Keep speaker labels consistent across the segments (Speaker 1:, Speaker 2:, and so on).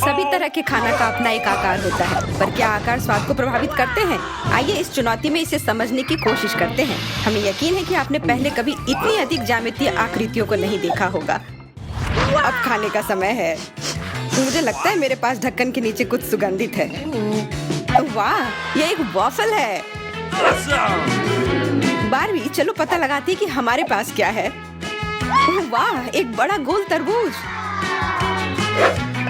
Speaker 1: सभी तरह के खाना का अपना एक आकार होता है, पर क्या आकार स्वाद को प्रभावित करते हैं? आइए इस चुनौती में इसे समझने की कोशिश करते हैं। हमें यकीन है कि आपने पहले कभी इतनी अधिक ज्यामितीय आकृतियों को नहीं देखा होगा। अब खाने का समय है। मुझे लगता है मेरे पास ढक्कन के नीचे कुछ सुगंधित है। वाह, ये एक वॉफल है। बारबी, चलो पता लगाते हैं कि हमारे पास क्या है। वाह, एक बड़ा गोल तरबूज।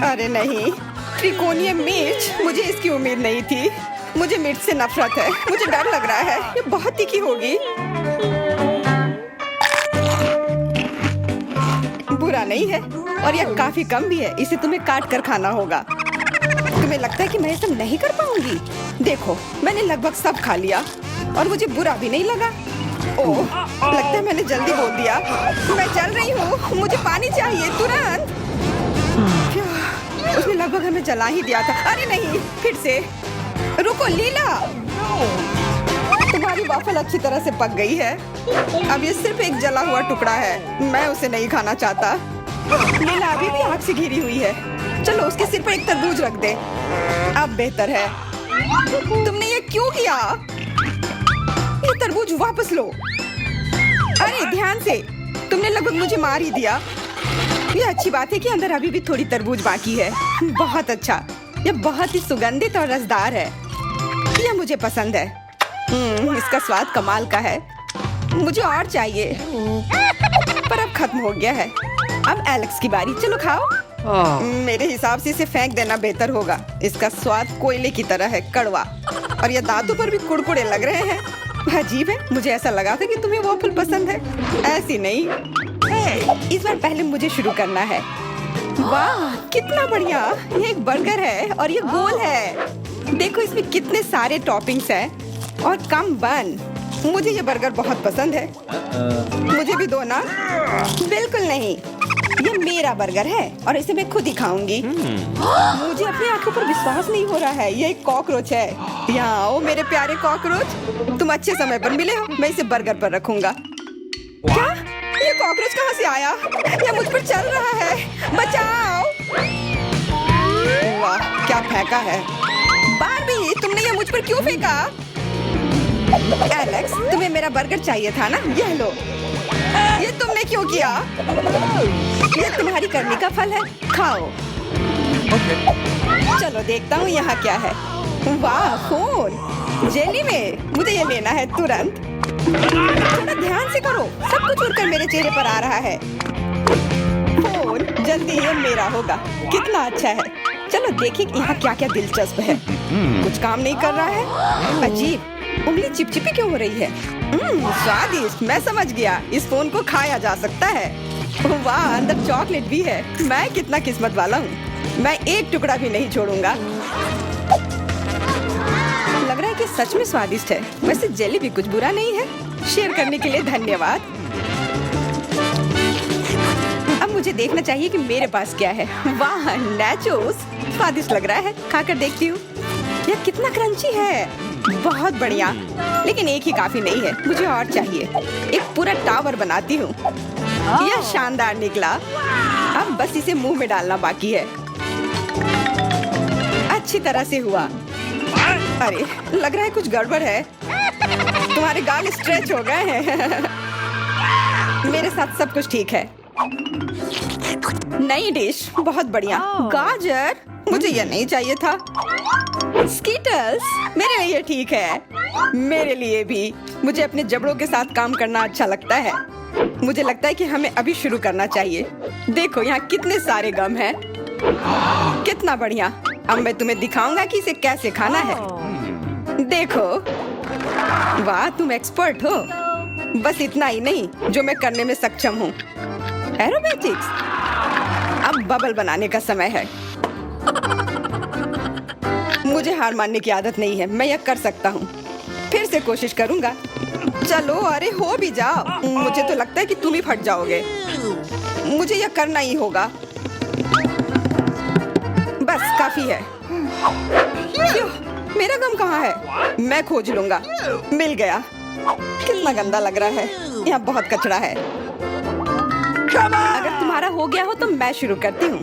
Speaker 1: अरे नहीं, त्रिकोणीय मिर्च, मुझे इसकी उम्मीद नहीं थी। मुझे मिर्च से नफरत है। मुझे डर लग रहा है, ये बहुत तीखी होगी। बुरा नहीं है और यह काफी कम भी है। इसे तुम्हें काट कर खाना होगा। तुम्हें लगता है कि मैं ये सब नहीं कर पाऊंगी? देखो, मैंने लगभग सब खा लिया और मुझे बुरा भी नहीं लगा। ओह, लगता है मैंने जल्दी बोल दिया। मैं जल रही हूँ, मुझे पानी चाहिए तुरंत। उसने लगभग हमें जला ही दिया था। अरे नहीं, फिर से। रुको लीला, तुम्हारी वाफल अच्छी तरह से पक गई है। अब ये सिर्फ एक जला हुआ टुकड़ा है। मैं उसे नहीं खाना चाहता। लीला अभी भी आग से घिरी हुई है। चलो उसके सिर पर एक तरबूज रख दे। अब बेहतर है। तुमने ये क्यों किया? ये तरबूज वापस लो। अरे ध्यान से, तुमने लगभग मुझे मार ही दिया। ये अच्छी बात है कि अंदर अभी भी थोड़ी तरबूज बाकी है। बहुत अच्छा, यह बहुत ही सुगंधित और रसदार है। यह मुझे पसंद है। इसका स्वाद कमाल का है। मुझे और चाहिए, पर अब खत्म हो गया है। अब एलेक्स की बारी। चलो खाओ। मेरे हिसाब से इसे फेंक देना बेहतर होगा। इसका स्वाद कोयले की तरह है, कड़वा, और यह दांतों पर भी कुड़कुड़े लग रहे हैं। अजीब है, मुझे ऐसा लगा था कि तुम्हें वॉफल पसंद है। ऐसी नहीं। इस बार पहले मुझे शुरू करना है। वाह, कितना बढ़िया। ये एक बर्गर है और ये गोल है। देखो इसमें कितने सारे टॉपिंग्स हैं और कम बन। मुझे ये बर्गर बहुत पसंद है। मुझे भी दो ना। बिल्कुल नहीं, ये मेरा बर्गर है और इसे मैं खुद ही खाऊंगी। मुझे अपनी आंखों पर विश्वास नहीं हो रहा है। ये एक कॉकरोच है। यहाँ आओ मेरे प्यारे कॉकरोच, तुम अच्छे समय पर मिले हो। मैं इसे बर्गर पर रखूंगा। क्या? ये कॉकरोच कहाँ से आया? ये मुझ पर चल रहा है। बचाओ! वाह, क्या फेंका है। बारबी, तुमने ये मुझ पर क्यों फेंका? एलेक्स, तुम्हें मेरा बर्गर चाहिए था ना? यह लो। ये तुमने क्यों किया? ये तुम्हारी करनी का फल है। खाओ। चलो देखता हूँ यहाँ क्या है। वाह, खून जेली में। मुझे ये लेना है तुरंत। थोड़ा ध्यान से करो, सब कुछ उड़कर मेरे चेहरे पर आ रहा है। खून जल्दी ये मेरा होगा। कितना अच्छा है। चलो देखिए यहाँ क्या क्या दिलचस्प है। कुछ काम नहीं कर रहा है। अजीब, उंगली चिपचिपी क्यों हो रही है? स्वादिष्ट, मैं समझ गया। इस फोन को खाया जा सकता है। वाह, अंदर चॉकलेट भी है। मैं कितना किस्मत वाला हूँ। मैं एक टुकड़ा भी नहीं छोड़ूंगा। लग रहा है कि सच में स्वादिष्ट है। वैसे जेली भी कुछ बुरा नहीं है। शेयर करने के लिए धन्यवाद। अब मुझे देखना चाहिए कि मेरे पास क्या है। वाह, नाचोस, स्वादिष्ट लग रहा है। खाकर देखती हूँ। यह कितना क्रंची है। बहुत बढ़िया, लेकिन एक ही काफी नहीं है। मुझे और चाहिए। एक पूरा टावर बनाती हूँ। यह शानदार निकला। अब बस इसे मुंह में डालना बाकी है। अच्छी तरह से हुआ। अरे, लग रहा है कुछ गड़बड़ है। तुम्हारे गाल स्ट्रेच हो गए हैं। मेरे साथ सब कुछ ठीक है। नई डिश, बहुत बढ़िया। गाजर, मुझे यह नहीं चाहिए था। स्कीटल्स, मेरे लिए ठीक है। मेरे लिए भी। मुझे अपने जबड़ों के साथ काम करना अच्छा लगता है। मुझे लगता है कि हमें अभी शुरू करना चाहिए। देखो यहाँ कितने सारे गम हैं। कितना बढ़िया। अब मैं तुम्हें दिखाऊंगा कि इसे कैसे खाना है। देखो, वाह, तुम एक्सपर्ट हो। बस इतना ही नहीं, जो मैं करने में सक्षम हूँ। एरोबेटिक्स। अब बबल बनाने का समय है। मुझे हार मानने की आदत नहीं है। मैं यह कर सकता हूँ। फिर से कोशिश करूँगा। चलो, अरे हो भी जाओ। मुझे तो लगता है कि तुम ही फट जाओगे। मुझे यह करना ही होगा। बस काफी है। क्यों? मेरा गम कहाँ है? मैं खोज लूंगा। मिल गया। कितना गंदा लग रहा है। यहाँ बहुत कचरा है। अगर तुम्हारा हो गया हो तो मैं शुरू करती हूँ।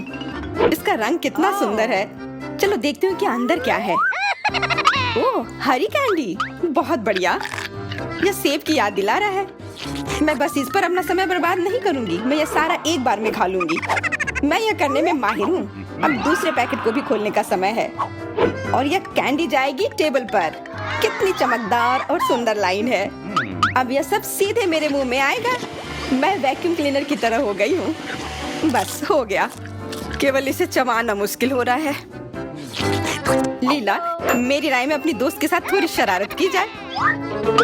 Speaker 1: इसका रंग कितना सुंदर है। चलो देखती हूँ कि अंदर क्या है। ओह, हरी कैंडी, बहुत बढ़िया। यह सेब की याद दिला रहा है। मैं बस इस पर अपना समय बर्बाद नहीं करूंगी। मैं यह सारा एक बार में खा लूंगी। मैं यह करने में माहिर हूँ। अब दूसरे पैकेट को भी खोलने का समय है और यह कैंडी जाएगी टेबल पर। कितनी चमकदार और सुंदर लाइन है। अब यह सब सीधे मेरे मुंह में आएगा। मैं वैक्यूम क्लीनर की तरह हो गई हूँ। बस हो गया। केवल इसे चबाना मुश्किल हो रहा है। लीला, मेरी राय में अपनी दोस्त के साथ थोड़ी शरारत की जाए।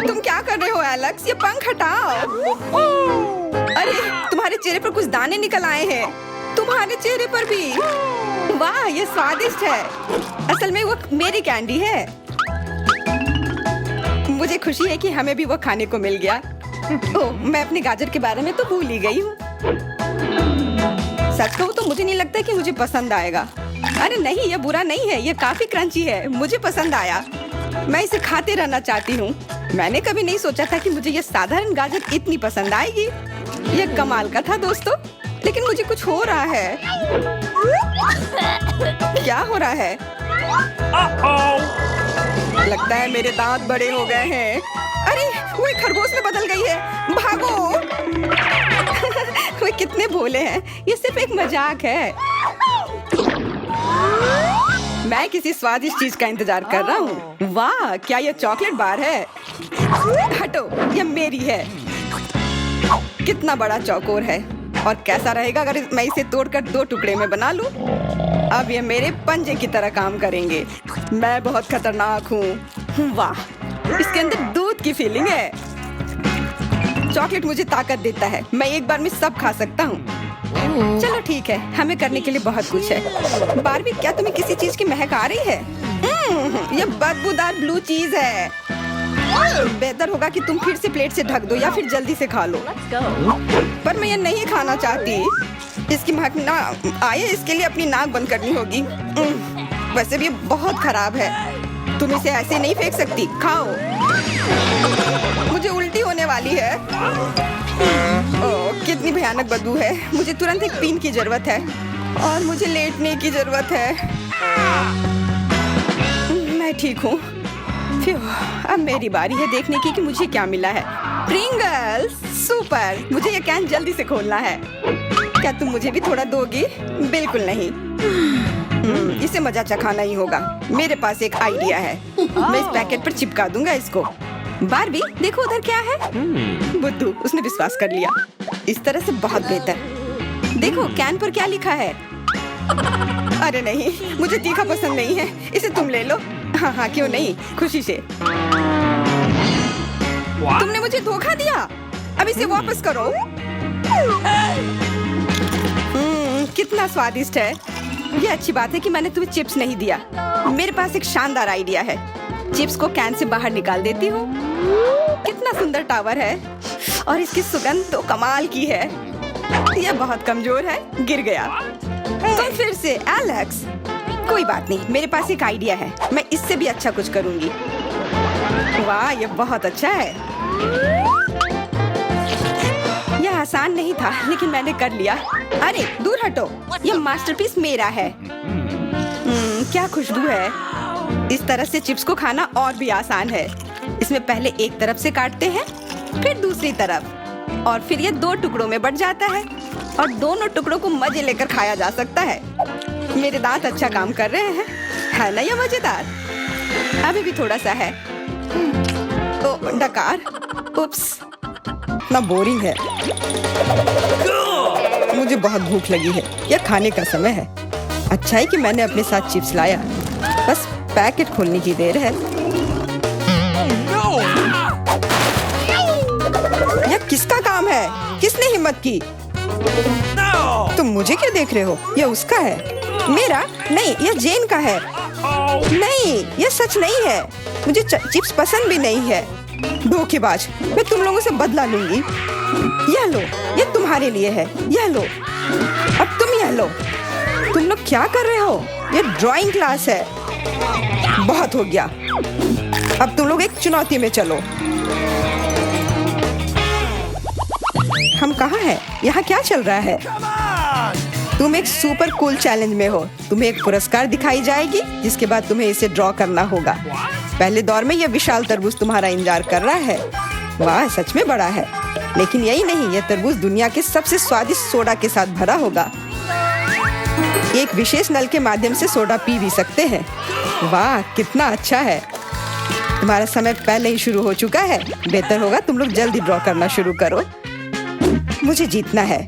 Speaker 1: तुम क्या कर रहे हो एलेक्स? ये पंख हटाओ। अरे, तुम्हारे चेहरे पर कुछ दाने निकल आए हैं। तुम्हारे चेहरे पर भी। वाह, ये स्वादिष्ट है। असल में वो मेरी कैंडी है। मुझे खुशी है कि हमें भी वो खाने को मिल गया। ओह, मैं अपने गाजर के बारे में तो भूल ही गई हूँ। सच कहूँ तो मुझे नहीं लगता कि मुझे पसंद आएगा। अरे नहीं, ये बुरा नहीं है। ये काफी क्रंची है। मुझे पसंद आया। मैं इसे खाते रहना चाहती हूँ। मैंने कभी नहीं सोचा था कि मुझे ये साधारण गाजर इतनी पसंद आएगी। ये कमाल का था दोस्तों। लेकिन मुझे कुछ हो रहा है। क्या हो रहा है? लगता है मेरे दांत बड़े हो गए हैं। अरे, वो एक खरगोश में बदल गई है। भागो। वे कितने भोले हैं। ये सिर्फ एक मजाक है। मैं किसी स्वादिष्ट चीज का इंतजार कर रहा हूँ। वाह, क्या ये चॉकलेट बार है? हटो, ये मेरी है। कितना बड़ा चौकोर है। और कैसा रहेगा अगर मैं इसे तोड़कर 2 टुकड़े में बना लूं? अब ये मेरे पंजे की तरह काम करेंगे। मैं बहुत खतरनाक हूँ। वाह, इसके अंदर दूध की फीलिंग है। चॉकलेट मुझे ताकत देता है। मैं एक बार में सब खा सकता हूँ। चलो ठीक है, हमें करने के लिए बहुत कुछ है। बारबी, क्या तुम्हें किसी चीज की महक आ रही है? ये बदबूदार ब्लू चीज है। बेहतर होगा कि तुम फिर से प्लेट से ढक दो या फिर जल्दी से खा लो। पर मैं ये नहीं खाना चाहती। इसकी महक ना आए इसके लिए अपनी नाक बंद करनी होगी। वैसे भी ये बहुत खराब है। तुम इसे ऐसे नहीं फेंक सकती। खाओ। मुझे उल्टी होने वाली है। ओह, कितनी भयानक बदबू है। मुझे तुरंत एक पिन की जरूरत है और मुझे लेटने की जरूरत है। मैं ठीक हूँ। अब मेरी बारी है देखने की कि मुझे क्या मिला है। Pringles, super. मुझे ये कैन जल्दी से खोलना है। क्या तुम मुझे भी थोड़ा दोगी? बिल्कुल नहीं। इसे मजा चखाना ही होगा। मेरे पास एक आइडिया है। मैं इस पैकेट पर चिपका दूंगा इसको। बारबी, देखो उधर क्या है। बुद्धू, उसने विश्वास कर लिया। इस तरह से बहुत बेहतर। देखो कैन पर क्या लिखा है। अरे नहीं, मुझे तीखा पसंद नहीं है। इसे तुम ले लो। हाँ हाँ, क्यों नहीं, खुशी से। तुमने मुझे धोखा दिया। अब इसे वापस करो। कितना स्वादिष्ट है। ये अच्छी बात है कि मैंने तुम्हें चिप्स नहीं दिया। मेरे पास एक शानदार आइडिया है। चिप्स को कैन से बाहर निकाल देती हूँ। कितना सुंदर टावर है और इसकी सुगंध तो कमाल की है। यह बहुत कमजोर है, गिर गया। तुम फिर से एलेक्स। कोई बात नहीं, मेरे पास एक आइडिया है। मैं इससे भी अच्छा कुछ करूंगी। वाह, यह बहुत अच्छा है। यह आसान नहीं था लेकिन मैंने कर लिया। अरे दूर हटो, यह मास्टरपीस मेरा है। क्या खुशबू है। इस तरह से चिप्स को खाना और भी आसान है। इसमें पहले एक तरफ से काटते हैं, फिर दूसरी तरफ, और फिर ये 2 टुकड़ों में बट जाता है और दोनों टुकड़ों को मजे लेकर खाया जा सकता है। मेरे दांत अच्छा काम कर रहे हैं, है ना? यह मजेदार। अभी भी थोड़ा सा है। ओ डकार, उप्स, इतना बोरिंग है। मुझे बहुत भूख लगी है। यह खाने का समय है। अच्छा है कि मैंने अपने साथ चिप्स लाया। बस पैकेट खोलने की देर है। यह किसका काम है? किसने हिम्मत की? तुम मुझे क्यों देख रहे हो? यह उसका है। मेरा नहीं, यह जेन का है। नहीं, यह सच नहीं है। मुझे चिप्स पसंद भी नहीं है। धोखेबाज, मैं तुम लोगों से बदला लूंगी। यह लो, यह तुम्हारे लिए है। यह लो, अब तुम यह लो। तुम लोग क्या कर रहे हो? यह ड्राइंग क्लास है। बहुत हो गया। अब तुम लोग एक चुनौती में चलो। हम कहाँ हैं? यहाँ क्या चल रहा है? तुम एक सुपर कूल चैलेंज में हो। तुम्हें एक पुरस्कार दिखाई जाएगी जिसके बाद तुम्हें इसे ड्रॉ करना होगा। पहले दौर में यह विशाल तरबूज तुम्हारा इंतजार कर रहा है। वाह, सच में बड़ा है। लेकिन यही नहीं, यह तरबूज दुनिया के सबसे स्वादिष्ट सोडा के साथ भरा होगा। एक विशेष नल के माध्यम से सोडा पी भी सकते हैं। वाह, कितना अच्छा है। तुम्हारा समय पहले ही शुरू हो चुका है। बेहतर होगा तुम लोग जल्दी ड्रॉ करना शुरू करो। मुझे जीतना है।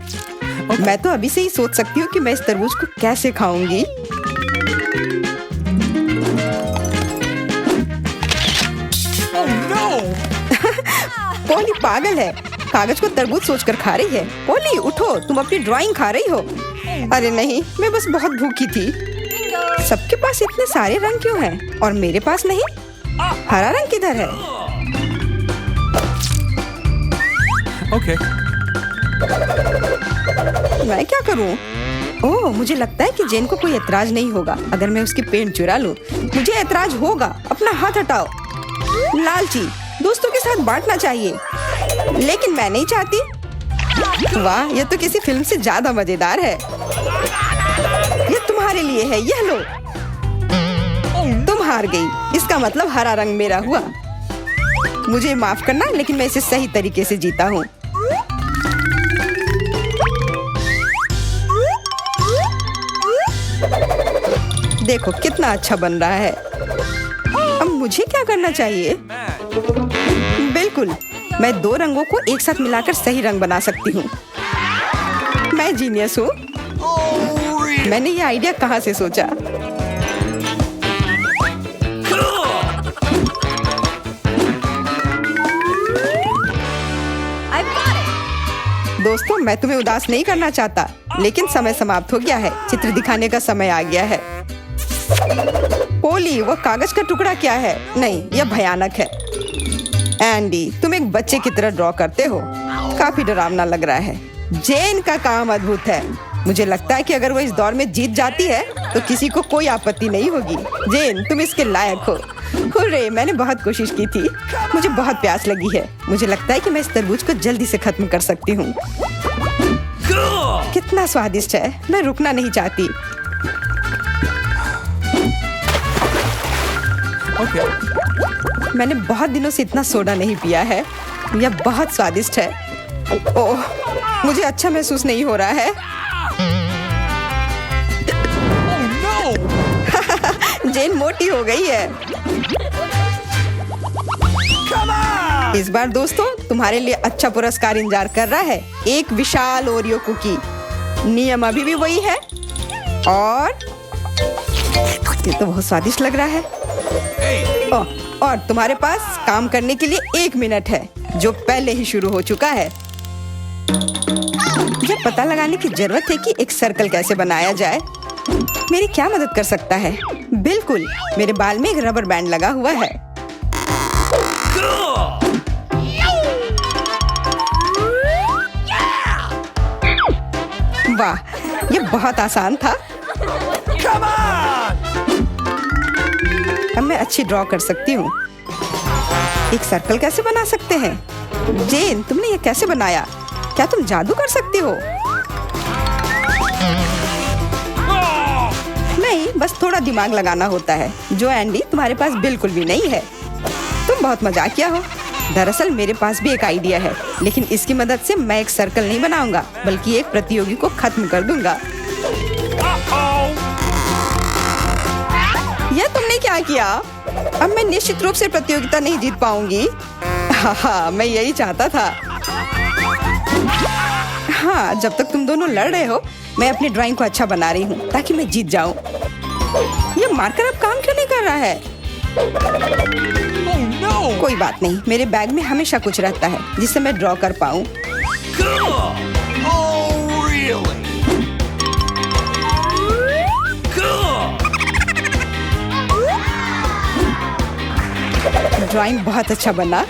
Speaker 1: मैं तो अभी से ही सोच सकती हूँ कि मैं इस तरबूज को कैसे खाऊंगी। पोली पागल है, कागज को तरबूज सोचकर खा रही है। पोली उठो, तुम अपनी ड्राइंग खा रही हो। अरे नहीं, मैं बस बहुत भूखी थी। सबके पास इतने सारे रंग क्यों हैं और मेरे पास नहीं? हरा रंग किधर है?
Speaker 2: ओके।
Speaker 1: मैं क्या करूं? ओह, मुझे लगता है कि जेन को कोई ऐतराज नहीं होगा अगर मैं उसकी पेन चुरा लूं। मुझे ऐतराज होगा। अपना हाथ हटाओ। लालची, दोस्तों के साथ बांटना चाहिए, लेकिन मैं नहीं चाहती। वाह, यह तो किसी फिल्म से ज्यादा मजेदार है। यह तुम्हारे लिए है, यह लो। तुम हार गई। इसका मतलब हरा रंग मेरा हुआ। मुझे माफ करना, लेकिन मैं इसे सही तरीके से जीता हूँ। देखो कितना अच्छा बन रहा है। अब मुझे क्या करना चाहिए? बिल्कुल, मैं दो रंगों को एक साथ मिलाकर सही रंग बना सकती हूँ। मैं जीनियस हूँ। मैंने ये आइडिया कहाँ से सोचा? दोस्तों, मैं तुम्हें उदास नहीं करना चाहता, लेकिन समय समाप्त हो गया है। चित्र दिखाने का समय आ गया है। पोली, वो कागज का टुकड़ा क्या है? नहीं, यह भयानक है। एंडी, तुम एक बच्चे की तरह ड्रॉ करते हो। काफी डरावना लग रहा है। जेन का काम अद्भुत है। मुझे लगता है कि अगर वो इस दौर में जीत जाती है तो किसी को कोई आपत्ति नहीं होगी। जेन, तुम इसके लायक हो। हुर्रे, मैंने बहुत कोशिश की थी। मुझे बहुत प्यास लगी है। मुझे लगता है कि मैं इस तरबूज को जल्दी से खत्म कर सकती हूँ। कितना स्वादिष्ट है। मैं रुकना नहीं चाहती। मैंने बहुत दिनों से इतना सोडा नहीं पिया है। यह बहुत स्वादिष्ट है। ओह, मुझे अच्छा महसूस नहीं हो रहा है। जेन मोटी हो गई है। इस बार दोस्तों, तुम्हारे लिए अच्छा पुरस्कार इंतजार कर रहा है। एक विशाल ओरियो कुकी। नियम अभी भी वही है। और ये तो बहुत स्वादिष्ट लग रहा है। और तुम्हारे पास काम करने के लिए 1 मिनट है, जो पहले ही शुरू हो चुका है। मुझे पता लगाने की जरूरत है कि एक सर्कल कैसे बनाया जाए। मेरी क्या मदद कर सकता है? बिल्कुल, मेरे बाल में एक रबर बैंड लगा हुआ है। वाह, ये बहुत आसान था। अब मैं अच्छी ड्रॉ कर सकती हूँ। एक सर्कल कैसे बना सकते हैं? जेन, तुमने ये कैसे बनाया? क्या तुम जादू कर सकती हो? नहीं, बस थोड़ा दिमाग लगाना होता है, जो एंडी तुम्हारे पास बिल्कुल भी नहीं है। तुम बहुत मजाकिया हो। दरअसल मेरे पास भी एक आइडिया है, लेकिन इसकी मदद से मैं एक सर्कल नहीं बनाऊंगा, बल्कि एक प्रतियोगी को खत्म कर दूंगा। यह तुमने क्या किया? अब मैं निश्चित रूप से प्रतियोगिता नहीं जीत पाऊंगी। हाँ, मैं यही चाहता था। हाँ, जब तक तुम दोनों लड़ रहे हो, मैं अपनी ड्राइंग को अच्छा बना रही हूँ ताकि मैं जीत जाऊँ। ये मार्कर अब काम क्यों नहीं कर रहा है? कोई बात नहीं, मेरे बैग में हमेशा कुछ रहता है जिससे मैं ड्रॉ कर पाऊँ। ड्राइंग बहुत अच्छा बना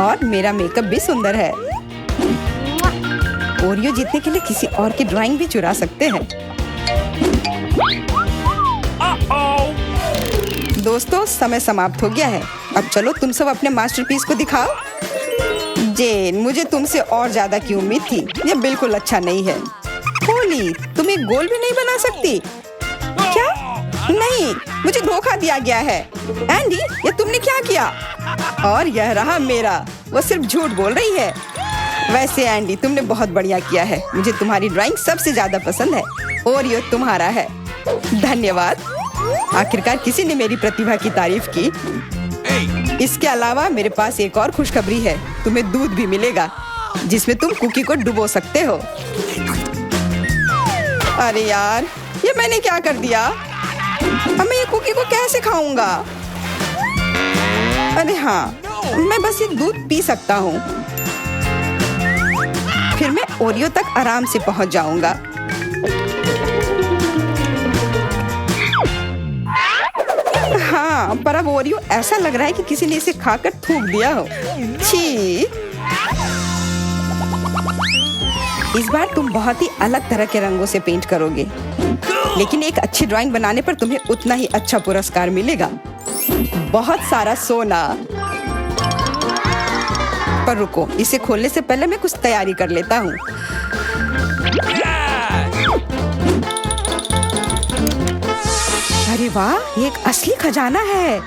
Speaker 1: और मेरा मेकअप भी सुंदर है। ओरियो जीतने के लिए किसी और की ड्राइंग भी चुरा सकते हैं। दोस्तों, समय समाप्त हो गया है। अब चलो तुम सब अपने मास्टरपीस को दिखाओ। जेन, मुझे तुमसे और ज्यादा की उम्मीद थी। ये बिल्कुल अच्छा नहीं है। एंडी, तुम एक गोल भी नहीं बना सकती क्या? नहीं, मुझे धोखा दिया गया है। एंडी, ये तुमने क्या किया? और यह रहा मेरा। वो सिर्फ झूठ बोल रही है। वैसे एंडी, तुमने बहुत बढ़िया किया है। मुझे तुम्हारी ड्राइंग सबसे ज्यादा पसंद है और ये तुम्हारा है। धन्यवाद। आखिरकार किसी ने मेरी प्रतिभा की तारीफ की। इसके अलावा मेरे पास एक और खुशखबरी है। तुम्हें दूध भी मिलेगा जिसमें तुम कुकी को डुबो सकते हो। अरे यार, ये मैंने क्या कर दिया? अब मैं ये कुकी को कैसे खाऊंगा? अरे हाँ, मैं बस ये दूध पी सकता हूँ। फिर मैं ओरियो तक आराम से पहुँच जाऊंगा। हाँ, पर अब ओरियो ऐसा लग रहा है कि किसी ने इसे खाकर थूक दिया हो। छी! इस बार तुम बहुत ही अलग तरह के रंगों से पेंट करोगे, लेकिन एक अच्छी ड्राइंग बनाने पर तुम्हें उतना ही अच्छा पुरस्कार मिलेगा। बहुत सारा सोना। पर रुको, इसे खोलने से पहले मैं कुछ तैयारी कर लेता हूँ। अरे वाह, ये एक असली खजाना है।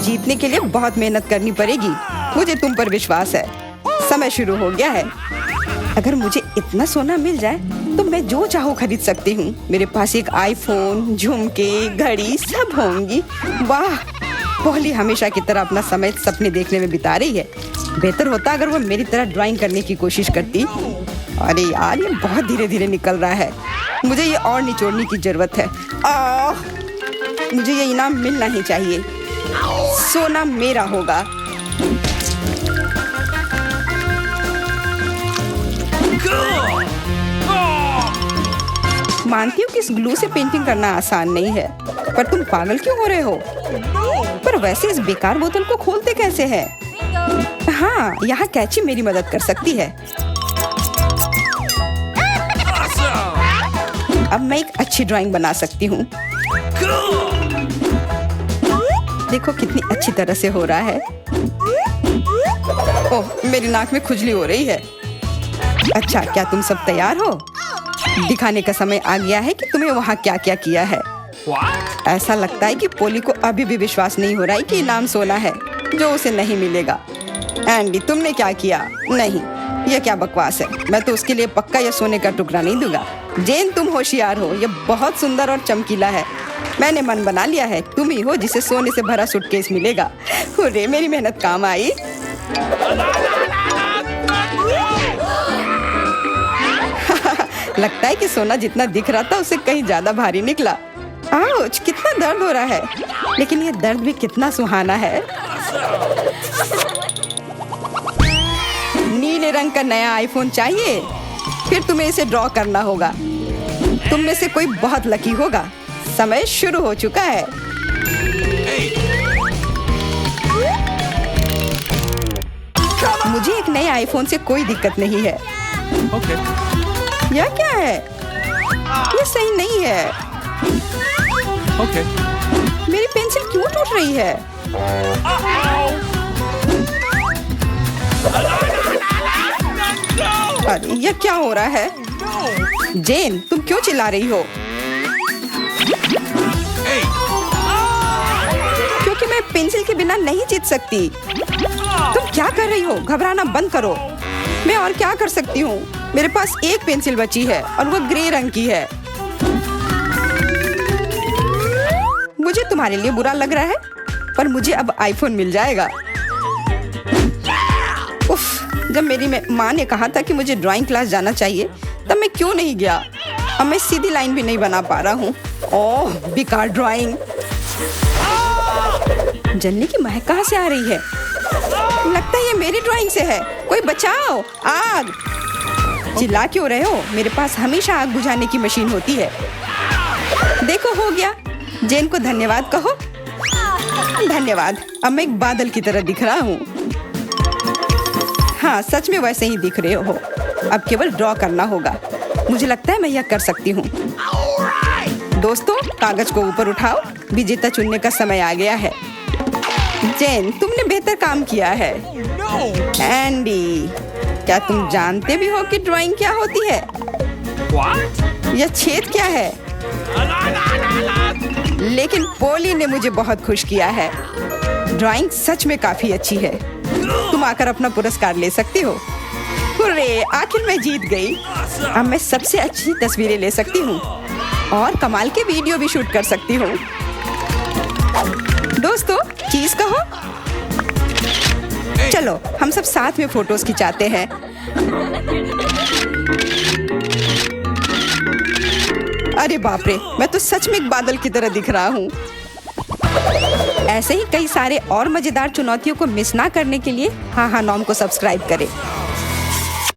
Speaker 1: जीतने के लिए बहुत मेहनत करनी पड़ेगी। मुझे तुम पर विश्वास है। समय शुरू हो गया है। अगर मुझे इतना सोना मिल जाए तो मैं जो चाहूँ खरीद सकती हूँ। मेरे पास एक आईफोन, झुमके, घड़ी सब होंगी। वाह, पॉली हमेशा की तरह अपना समय सपने देखने में बिता रही है। बेहतर होता अगर वो मेरी तरह ड्राइंग करने की कोशिश करती। अरे यार, ये बहुत धीरे धीरे निकल रहा है। मुझे ये और निचोड़ने की जरूरत है। मुझे ये इनाम मिलना ही चाहिए। सोना मेरा होगा। मानती हूँ कि इस ग्लू से पेंटिंग करना आसान नहीं है, पर तुम पागल क्यों हो रहे हो? पर वैसे इस बेकार बोतल को खोलते कैसे है? हाँ, यहाँ कैची मेरी मदद कर सकती है। अब मैं एक अच्छी ड्राइंग बना सकती हूँ। देखो कितनी अच्छी तरह से हो रहा है। ओह, मेरी नाक में खुजली हो रही है। अच्छा, क्या तुम सब तैयार हो? दिखाने का समय आ गया है कि तुम्हें वहाँ क्या क्या किया है। ऐसा लगता है कि पोली को अभी भी विश्वास नहीं हो रहा है कि इनाम सोना है जो उसे नहीं मिलेगा। एंडी, तुमने क्या किया? नहीं, यह क्या बकवास है। मैं तो उसके लिए पक्का यह सोने का टुकड़ा नहीं दूंगा। जेन, तुम होशियार हो। यह बहुत सुंदर और चमकीला है। मैंने मन बना लिया है। तुम ही हो जिसे सोने से भरा सूटकेस मिलेगा। हुर्रे, मेरी मेहनत काम आई। लगता है कि सोना जितना दिख रहा था उससे कहीं ज्यादा भारी निकला। आउच, कितना दर्द हो रहा है, लेकिन ये दर्द भी कितना सुहाना है। नीले रंग का नया आईफोन चाहिए? फिर तुम्हें इसे ड्रॉ करना होगा। तुम में से कोई बहुत लकी होगा। समय शुरू हो चुका है। मुझे एक नए आईफोन से कोई दिक्कत नहीं है।
Speaker 2: Okay.
Speaker 1: यह क्या है? ये सही नहीं है।
Speaker 2: Okay.
Speaker 1: मेरी पेंसिल क्यों टूट रही है? अरे यह क्या हो रहा है? जेन, तुम क्यों चिल्ला रही हो? क्योंकि मैं पेंसिल के बिना नहीं जीत सकती। तुम क्या कर रही हो? घबराना बंद करो। मैं और क्या कर सकती हूँ? मेरे पास एक पेंसिल बची है और वो ग्रे रंग की है। मुझे तुम्हारे लिए बुरा लग रहा है, पर मुझे अब आईफोन मिल जाएगा। उफ, जब मेरी माँ ने कहा था कि मुझे ड्राइंग क्लास जाना चाहिए, तब मैं क्यों नहीं गया? अब मैं सीधी लाइन भी नहीं बना पा रहा हूँ। ओह, बेकार ड्राइंग। जलने की महक कहाँ से आ रही है? लगता है ये मेरी ड्राइंग से है। कोई बचाओ! आग! चिल्ला क्यों रहे हो? मेरे पास हमेशा आग बुझाने की मशीन होती है। देखो, हो गया। जेन को धन्यवाद कहो। धन्यवाद। अब मैं एक बादल की तरह दिख रहा हूँ। हाँ, सच में वैसे ही दिख रहे हो। अब केवल ड्रॉ करना होगा। मुझे लगता है मैं यह कर सकती हूँ। दोस्तों, कागज को ऊपर उठाओ। विजेता चुनने का समय आ गया है। जेन, तुमने बेहतर काम किया है। एंडी, क्या तुम जानते भी हो कि ड्राइंग क्या होती है? यह छेद क्या है? लेकिन पोली ने मुझे बहुत खुश किया है। ड्राइंग सच में काफी अच्छी है। तुम आकर अपना पुरस्कार ले सकती हो। हुर्रे, आखिर मैं जीत गई। अब मैं सबसे अच्छी तस्वीरें ले सकती हूँ और कमाल के वीडियो भी शूट कर सकती हूँ। दोस्तों, चीज कहो। चलो हम सब साथ में फोटोज खिंचाते हैं। अरे बाप रे, मैं तो सच में एक बादल की तरह दिख रहा हूँ। ऐसे ही कई सारे और मजेदार चुनौतियों को मिस ना करने के लिए हाँ हाँ नॉम को सब्सक्राइब करें।